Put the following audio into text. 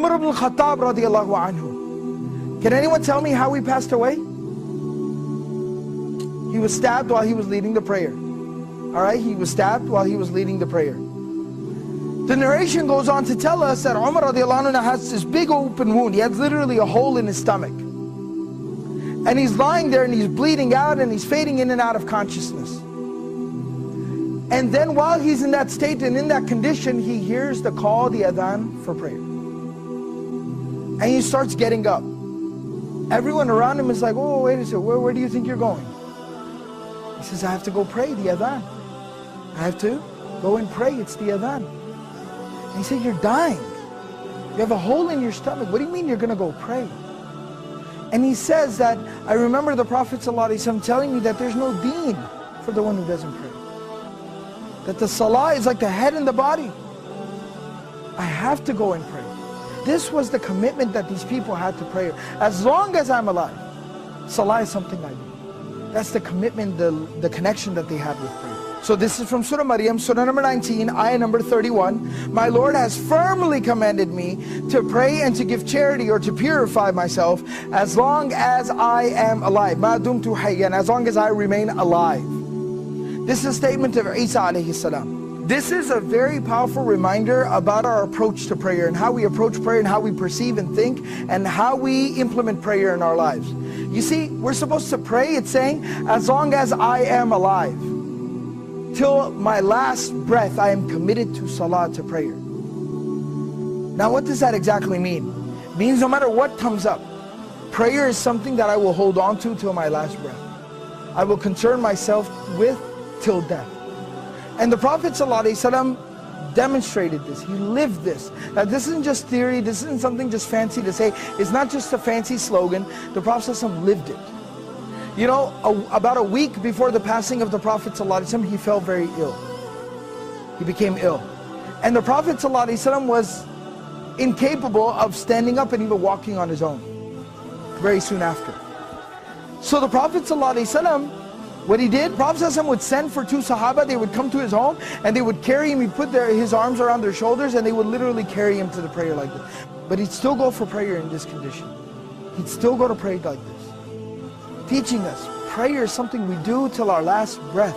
Umar ibn al-Khattab radiallahu anhu. Can anyone tell me how he passed away? He was stabbed while he was leading the prayer. Alright, he was stabbed while he was leading the prayer. The narration goes on to tell us that Umar radiallahu anhu has this big open wound. He has literally a hole in his stomach. And he's lying there and he's bleeding out and he's fading in and out of consciousness. And then while he's in that state and in that condition, he hears the call, the adhan for prayer. And he starts getting up. Everyone around him is like, oh, wait a second, where do you think you're going? He says, I have to go pray, the adhan. I have to go and pray, it's the adhan. And he said, you're dying. You have a hole in your stomach. What do you mean you're going to go pray? And he says that, I remember the Prophet ﷺ telling me that there's no deen for the one who doesn't pray. That the salah is like the head and the body. I have to go and pray. This was the commitment that these people had to prayer. As long as I'm alive, salah is something I do. That's the commitment, the connection that they had with prayer. So this is from Surah Maryam, Surah number 19, ayah number 31. My Lord has firmly commanded me to pray and to give charity or to purify myself as long as I am alive. Ma dumtu hayyan, as long as I remain alive. This is a statement of Isa alayhi salam. This is a very powerful reminder about our approach to prayer and how we approach prayer and how we perceive and think and how we implement prayer in our lives. You see, we're supposed to pray, it's saying, as long as I am alive. Till my last breath, I am committed to salah, to prayer. Now what does that exactly mean? It means no matter what comes up, prayer is something that I will hold on to till my last breath. I will concern myself with till death. And the Prophet ﷺ demonstrated this. He lived this. Now this isn't just theory, this isn't something just fancy to say. It's not just a fancy slogan. The Prophet ﷺ lived it. You know, about a week before the passing of the Prophet ﷺ, he fell very ill. He became ill. And the Prophet ﷺ was incapable of standing up and even walking on his own very soon after. So the Prophet ﷺ, what he did, Prophet ﷺ would send for two Sahaba. They would come to his home and they would carry him. He'd put his arms around their shoulders and they would literally carry him to the prayer like this. But he'd still go for prayer in this condition. He'd still go to pray like this. Teaching us, prayer is something we do till our last breath.